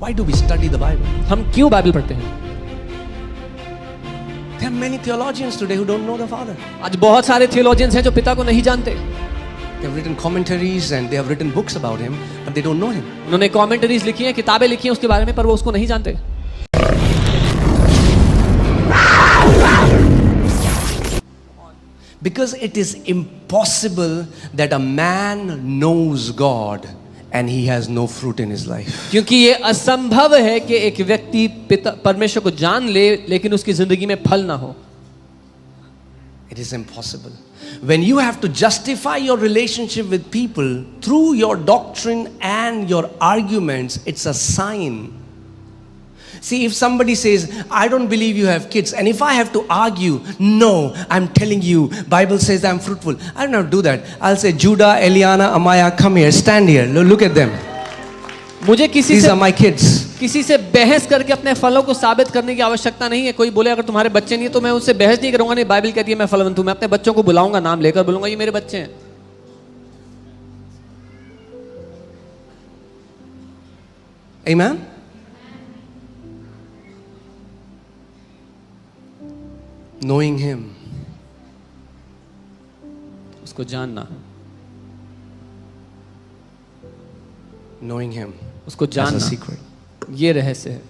Why do we study the Bible? हम क्यों Bible पढ़ते हैं? There are many theologians today who don't know the Father. आज बहुत सारे थियोलॉजियंस हैं जो पिता को नहीं जानते. They have written commentaries and they have written books about him, but they don't know him. उन्होंने कमेंटरीज लिखी हैं, किताबें लिखी हैं उसके बारे में, पर वो उसको नहीं जानते. Because it is impossible that a man knows God and he has no fruit in his life. क्योंकि ये असंभव है कि एक व्यक्ति पिता परमेश्वर को जान ले लेकिन उसकी जिंदगी में फल ना हो. It is impossible. When you have to justify your relationship with people through your doctrine and your arguments, it's a sign. See, if somebody says, I don't believe you have kids, and if I have to argue, no, I'm telling you, Bible says I'm fruitful. I don't have to do that. I'll say, Judah, Eliana, Amaya, come here, stand here, look at them. मुझे किसी These से are my kids. किसी से बहस करके अपने फलों को साबित करने की आवश्यकता नहीं है. कोई बोले अगर तुम्हारे बच्चे नहीं है तो मैं उससे बहस नहीं करूंगा. नहीं, बाइबल कहती है मैं फलवंत हूं. मैं अपने बच्चों को बुलाऊंगा, नाम लेकर बोलूंगा ये मेरे बच्चे हैं. Amen? Knowing him. उसको जानना. Knowing him. उसको That's a जानना. secret. ये रहस्य है.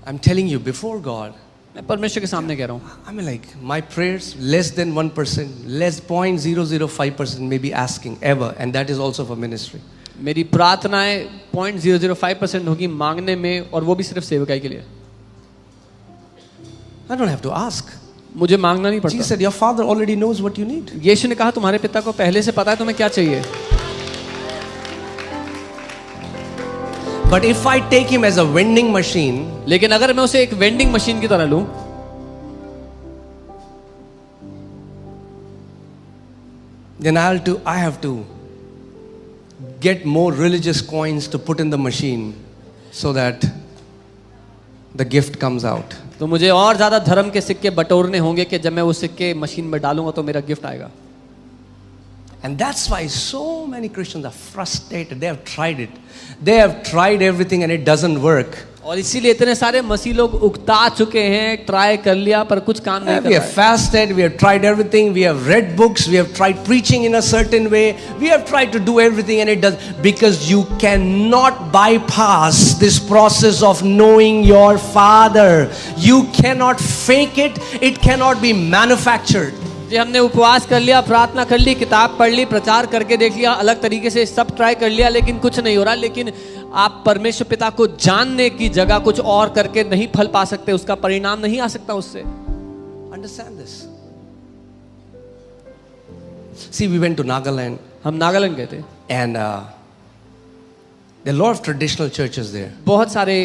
I'm telling you, before God, मैं परमेश्वर के सामने कह रहा हूँ. I mean, like, my prayers, less than 1%, less 0.005% may be asking ever, and that is also for ministry. मेरी प्रार्थनाएं 0.005% होगी मांगने में, और वो भी सिर्फ सेवकाई के लिए. I don't have to ask. मुझे मांगना नहीं Jesus पड़ता. said, your Father already knows what you need. यीशु ने कहा तुम्हारे पिता को पहले से पता है तुम्हें क्या चाहिए. But if I take him as a vending machine, लेकिन अगर मैं उसे एक वेंडिंग मशीन की तरह लूं, then I have to get more religious coins to put in the machine so that the gift comes out. तो मुझे और ज्यादा धर्म के सिक्के बटोरने होंगे कि जब मैं वो सिक्के मशीन में डालूंगा तो मेरा गिफ्ट आएगा. And that's why so many Christians are frustrated. They have tried it. They have tried everything and it doesn't work. और इसीलिए इतने सारे मसीह लोग उकता चुके हैं, ट्राई कर लिया पर कुछ काम नहीं कर We रहा have है. fasted, we have tried everything, we have read books, we have tried preaching in a certain way, we have tried to do everything and it does, because you cannot bypass this process of knowing your Father. You cannot fake it, it cannot be manufactured. जी हमने उपवास कर लिया, प्रार्थना कर ली, किताब पढ़ ली, प्रचार करके देख लिया, अलग तरीके से सब ट्राई कर लिया, लेकिन कुछ नहीं हो रहा. लेकिन आप परमेश्वर पिता को जानने की जगह कुछ और करके नहीं फल पा सकते, उसका परिणाम नहीं आ सकता उससे. Understand this. See, we went to Nagaland हम नागालैंड गए थे. and there are a lot of traditional churches there. बहुत सारे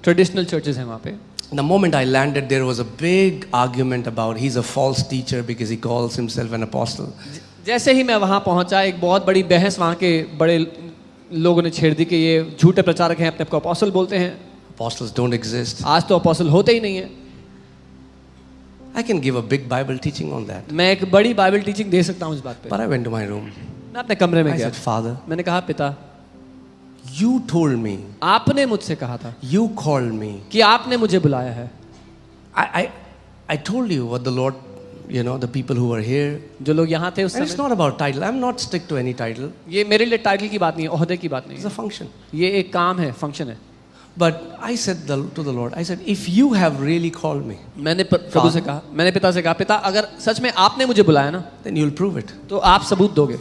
ट्रेडिशनल चर्चेस हैं वहाँ पे. The moment I landed, there was a big argument about he's a false teacher because he calls himself an apostle. जैसे ही मैं वहाँ पहुँचा, एक बहुत बड़ी बहस वहाँ के बड़े लोगों ने छेड़ दी कि ये झूठे प्रचारक हैं, अपने आप को अपोस्टल बोलते हैं. Apostles don't exist. आज तो अपोस्टल होते ही नहीं है. I can give a big Bible teaching on that. मैं एक बड़ी बाइबल टीचिंग दे सकता हूँ इस बात पे. But I went to my room. मैं अपने कमरे में I गया. said, Father, मैंने कहा पिता, you told me, आपने मुझसे कहा था you called me. कि आपने मुझे बुलाया है. I told you what the Lord, you know, the people who were here. जो लोग यहाँ थे उस And it's समय, not about title. I'm not stick to any title. ये मेरे लिए टाइटल की बात नहीं है, ओहदे की बात नहीं It's a है. function. ये एक काम है, फंक्शन है. But I said to the Lord, I said, if you have really called me, मैंने प्रभु से कहा, मैंने पिता से कहा, पिता अगर सच में आपने मुझे बुलाया ना, then you'll prove it. तो आप सबूत दोगे.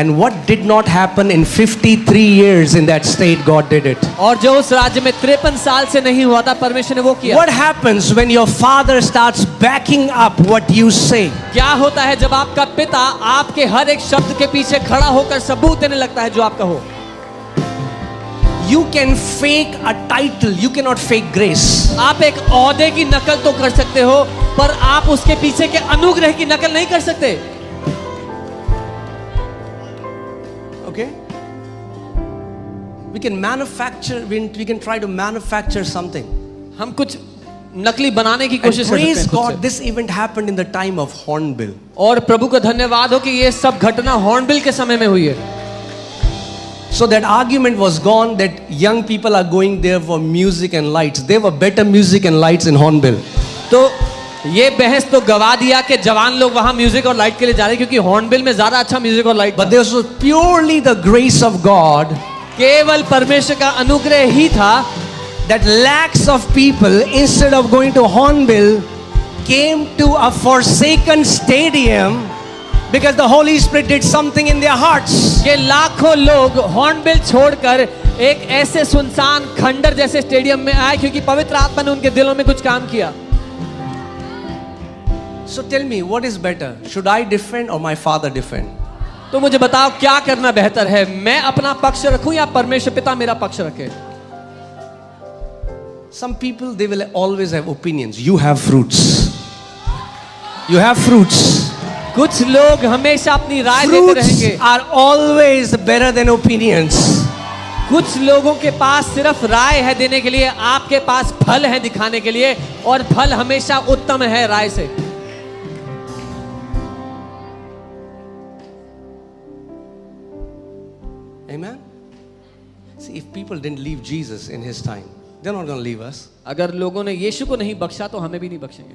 And what did not happen in 53 years in that state, God did it. और जो उस राज्य में 53 साल से नहीं हुआ था, परमेश्वर ने वो किया. What happens when your Father starts backing up what you say? क्या होता है जब आपका पिता आपके हर एक शब्द के पीछे खड़ा होकर सबूत देने लगता है जो आपका हो. You can fake a title, you cannot fake grace. आप एक ओहदे की नकल तो कर सकते हो, पर आप उसके पीछे के अनुग्रह की नकल नहीं कर सकते. Okay? We can manufacture, we can try to manufacture something. हम कुछ नकली बनाने की And कोशिश कर सकते praise हैं खुद God, से. this event happened in the time of Hornbill. और प्रभु का धन्यवाद हो कि ये सब घटना हॉर्नबिल के समय में हुई है. So that argument was gone that young people are going there for music and lights. There were better music and lights in Hornbill. तो ये बहस तो गवा दिया कि जवान लोग वहां म्यूजिक और लाइट के लिए जा रहे हैं क्योंकि हॉर्नबिल में ज्यादा अच्छा म्यूजिक और light But this was purely the grace of God केवल परमेश्वर का अनुग्रह ही था that lakhs of people, instead of going to Hornbill, came to a forsaken stadium because the Holy Spirit did something in their hearts. कि लाखों लोग hornbill छोड़कर एक ऐसे सुनसान खंडर जैसे स्टेडियम में आए क्योंकि पवित्र आत्मा ने उनके दिलों में कुछ काम किया. So tell me, what is better? Should I defend or my father defend? तो मुझे बताओ क्या करना बेहतर है, मैं अपना पक्ष रखूं या परमेश्वर पिता मेरा पक्ष रखे. Some people, they will always have opinions. You have fruits. You have fruits. कुछ लोग हमेशा अपनी राय देते Fruits रहेंगे. are always better than opinions. कुछ लोगों के पास सिर्फ राय है देने के लिए, आपके पास फल है दिखाने के लिए, और फल हमेशा उत्तम है राय से. Amen? See, if people didn't leave Jesus in his time, they're not going to leave us. अगर लोगों ने यीशु को नहीं बख्शा तो हमें भी नहीं बख्शेंगे.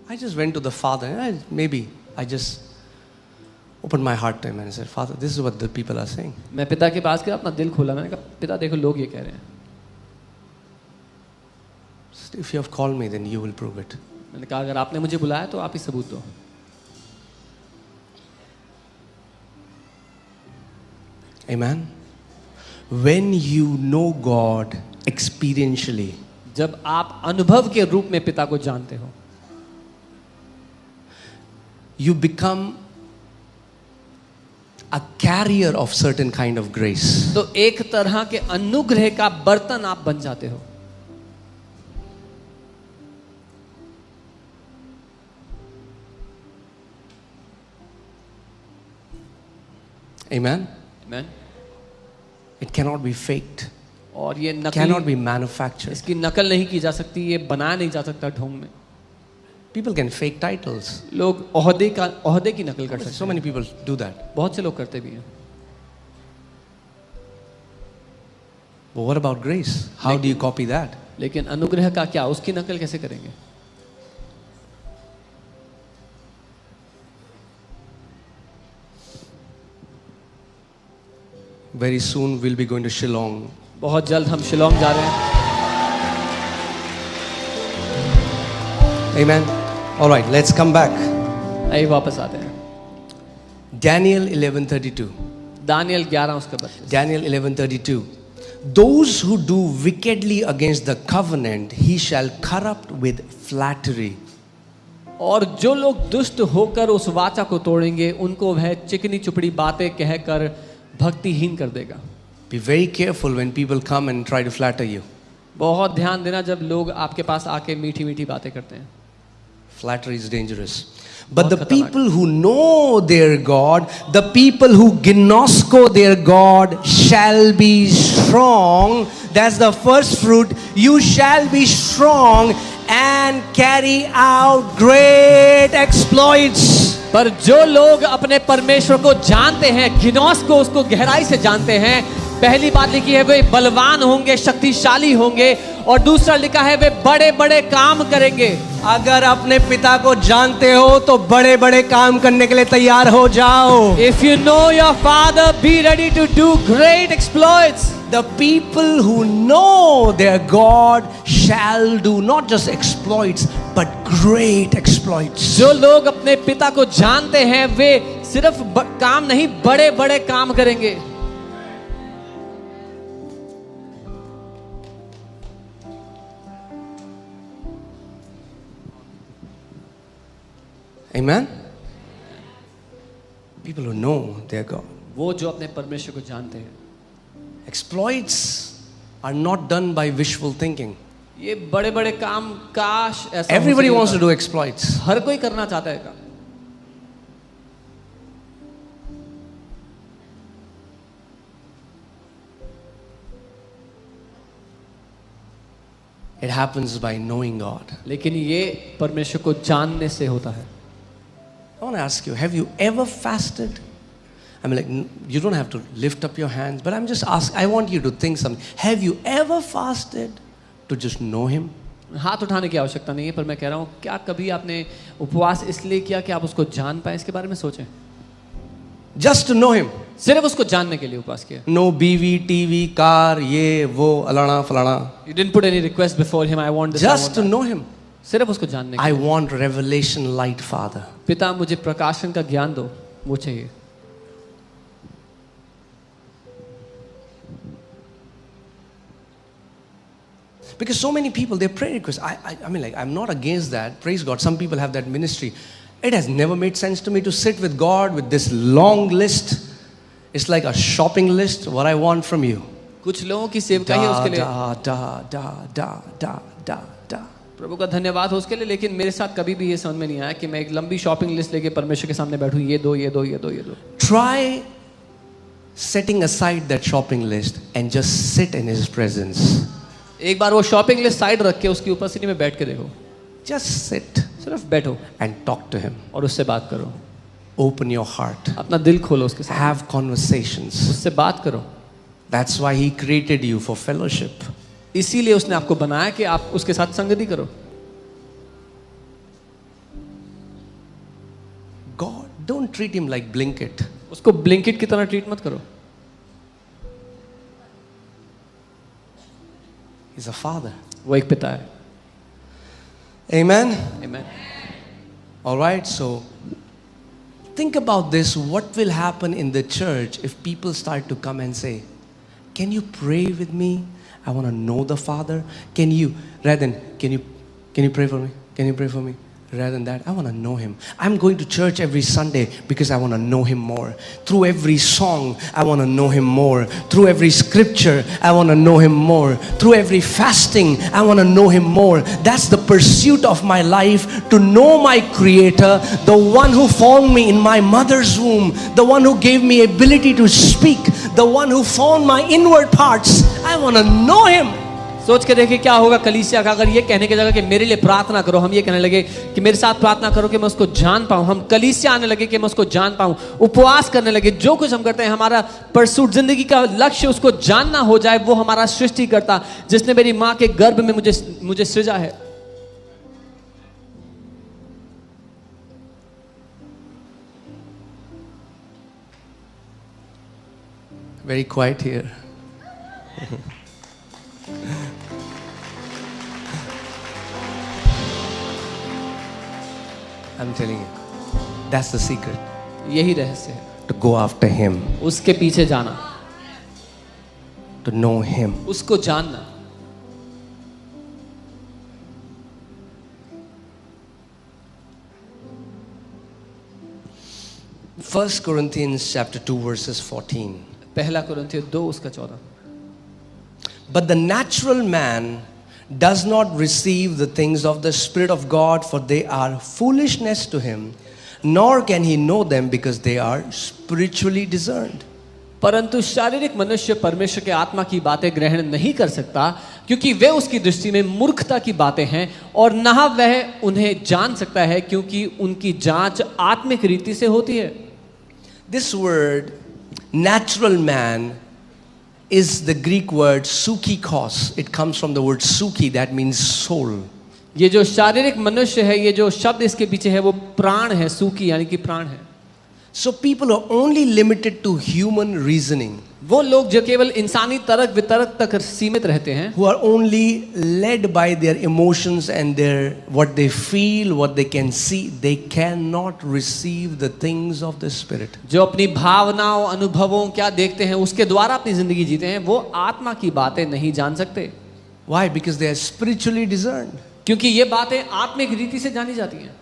I just went to the Father. I just opened my heart to him and I said, Father, this is what the people are saying. मैं पिता के पास गया, अपना दिल खोला, मैंने कहा पिता देखो लोग ये कह रहे हैं. If you have called me, then you will prove it. मैंने कहा अगर आपने मुझे बुलाया तो आप ही सबूत दो. Amen? When you know God experientially, जब आप अनुभव के रूप में पिता को जानते हो, you become a carrier of certain kind of grace. तो एक तरह के अनुग्रह का बर्तन आप बन जाते हो. Amen? Amen? It cannot be faked. और ये Cannot be नकली, manufactured. इसकी नकल नहीं की जा सकती, ये बनाया नहीं जा सकता ढोंग में. People can fake titles. लोग ओहदे की नकल कर सकते So हैं. many people do that. बहुत से लोग करते भी हैं. But what about grace? How do you copy that? लेकिन अनुग्रह का क्या, उसकी नकल कैसे करेंगे? Very soon we'll be going to Shillong. बहुत जल्द हम शिलोंग जा रहे हैं. Amen? All right, let's come back. आइए वापस आते हैं. Daniel 11:32. दानियल 11 उसका 32. Daniel 11:32. Those who do wickedly against the covenant, he shall corrupt with flattery. और जो लोग दुष्ट होकर उस वाचा को तोड़ेंगे, उनको वह चिकनी चुपड़ी बातें कहकर भक्तिहीन कर देगा. Be very careful when people come and try to flatter you. बहुत ध्यान देना जब लोग आपके पास आके मीठी मीठी बातें करते हैं. Flattery is dangerous. But the people who know their God, the people who gnosko their God shall be strong. That's the first fruit. You shall be strong and carry out great exploits. पर जो लोग अपने परमेश्वर को जानते हैं, गिनोस को उसको गहराई से जानते हैं, पहली बात लिखी है वे बलवान होंगे, शक्तिशाली होंगे, और दूसरा लिखा है वे बड़े बड़े काम करेंगे. अगर अपने पिता को जानते हो तो बड़े बड़े काम करने के लिए तैयार हो जाओ. If you know your father, be ready to do great exploits. The people who know their God shall do not just exploits but great exploits. जो लोग अपने पिता को जानते हैं वे सिर्फ काम नहीं, बड़े बड़े काम करेंगे. Amen? People who know their God. वो जो अपने परमेश्वर को जानते हैं. Exploits are not done by wishful thinking. ये बड़े बड़े काम काश ऐसा Everybody हो wants to सकेगा. do exploits. हर कोई करना चाहता है काम. It happens by knowing God. लेकिन ये परमेश्वर को जानने से होता है. I want to ask you, have you ever fasted? I mean, like, you don't have to lift up your hands, but I'm just asking, I want you to think something. Have you ever fasted to just know Him? हाथ उठाने की आवश्यकता नहीं है, पर मैं कह रहा हूँ, क्या कभी आपने उपवास इसलिए किया कि आप उसको जान पाए? इसके बारे में सोचें. Just to know Him. सिर्फ उसको जानने के लिए उपवास किया. No BV, TV, car, ये वो अलाना फलाना. You didn't put any request before him. I want this. Just to know Him. सिर्फ उसको जानने के I लिए. want revelation light, Father. पिता मुझे प्रकाशन का ज्ञान दो, वो चाहिए. Because so many people, their prayer requests, I mean, like, I'm not against that. Praise God. Some people have that ministry. It has never made sense to me to sit with God with this long list. It's like a shopping list, what I want from you. कुछ लोगों की सेवकाई है उसके लिए. Da. प्रभु का धन्यवाद हो उसके लिए, लेकिन मेरे साथ कभी भी ये समझ में नहीं आया कि मैं एक लंबी शॉपिंग लिस्ट लेके परमेश्वर के सामने बैठूं, ये दो, ये दो, ये दो, ये दो. Try setting aside that shopping list and just sit in His presence. एक बार वो शॉपिंग लिस्ट साइड रख के उसकी उपस्थिति में बैठ के देखो. Just sit सिर्फ बैठो and talk to Him. और उससे बात करो. Open your heart. अपना दिल खोलो उसके साथ. Have conversations. उससे बात करो. That's why He created you for fellowship. इसीलिए उसने आपको बनाया कि आप उसके साथ संगति करो. God, don't treat Him like Blinkit. उसको ब्लिंकिट की तरह ट्रीट मत करो. He's a Father. वो एक पिता है. Amen? Amen. All right, so think about this. What will happen in the church if people start to come and say, can you pray with me? I want to know the Father. Can you pray for me? Can you pray for me? Rather than that, I want to know Him. I'm going to church every Sunday because I want to know Him more. Through every song, I want to know Him more. Through every scripture, I want to know Him more. Through every fasting, I want to know Him more. That's the pursuit of my life, to know my Creator, the one who formed me in my mother's womb, the one who gave me ability to speak, the one who formed my inward parts. I want to know Him. सोच के देखिए क्या होगा कलीसिया का अगर ये कहने की जगह कि मेरे लिए प्रार्थना करो, हम ये कहने लगे कि मेरे साथ प्रार्थना करो कि मैं उसको जान पाऊं. हम कलीसिया आने लगे कि मैं उसको जान पाऊं. उपवास करने लगे. जो कुछ हम करते हैं, हमारा परसूट, जिंदगी का लक्ष्य उसको जानना हो जाए. वो हमारा सृष्टिकर्ता जिसने मेरी मां के गर्भ में मुझे सृजा है. Very quiet here. I'm telling you, that's the secret. यही रहस्य है. To go after Him, उसके पीछे जाना, to know Him. उसको जानना. First Corinthians chapter 2 verses 14. पहला कुरिन्थियों 2 उसका 14. But the natural man does not receive the things of the Spirit of God, for they are foolishness to him, nor can he know them because they are spiritually discerned. परंतु शारीरिक मनुष्य परमेश्वर के आत्मा की बातें ग्रहण नहीं कर सकता, क्योंकि वे उसकी दृष्टि में मूर्खता की बातें हैं, और न वह उन्हें जान सकता है क्योंकि उनकी जांच आत्मिक रीति से होती है. This word, natural man, is the Greek word psychikos. It comes from the word psyche, that means soul. ये जो शारीरिक मनुष्य है, ये जो शब्द इसके पीछे है वो प्राण है. सूकी यानी कि प्राण है. So people are only limited to human reasoning, वो लोग जो केवल इंसानी तर्क वितर्क तक सीमित रहते हैं, who are only led by their emotions and their what they feel, what they can see. They cannot receive the things of the Spirit. जो अपनी भावनाओं, अनुभवों, क्या देखते हैं उसके द्वारा अपनी जिंदगी जीते हैं, वो आत्मा की बातें नहीं जान सकते. Why? Because they are spiritually discerned. क्योंकि ये बातें आत्मिक रीति से जानी जाती हैं.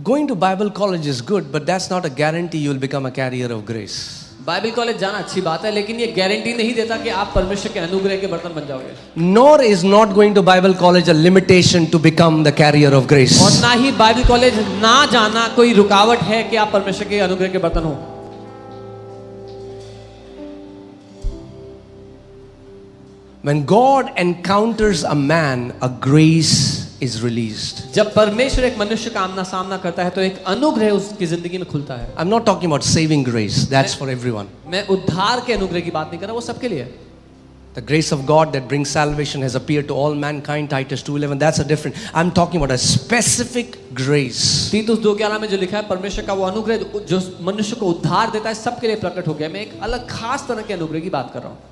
Going to Bible college is good, but that's not a guarantee you will become a carrier of grace. Bible college जाना अच्छी बात है, लेकिन ये गारंटी नहीं देता कि आप परमेश्वर के अनुग्रह के बर्तन बन जाओगे। Nor is not going to Bible college a limitation to become the carrier of grace. और ना ही बाइबल कॉलेज ना जाना कोई रुकावट है कि आप परमेश्वर के अनुग्रह के बर्तन हो। When God encounters a man, a grace is released. जब परमेश्वर एक मनुष्य का आमना सामना करता है तो एक अनुग्रह उसकी जिंदगी में खुलता है। I'm not talking about saving grace, that's for everyone. मैं उद्धार के अनुग्रह की बात नहीं कर रहा, वो सबके लिए है। The grace of God that brings salvation has appeared to all mankind, Titus 2:11. That's a different. I'm talking about a specific grace. तीतुस 2:11 में जो लिखा है परमेश्वर का वो अनुग्रह जो मनुष्य को उद्धार देता है सबके लिए प्रकट हो गया। मैं एक अलग खास तरह के अनुग्रह की बात कर रहा हूँ।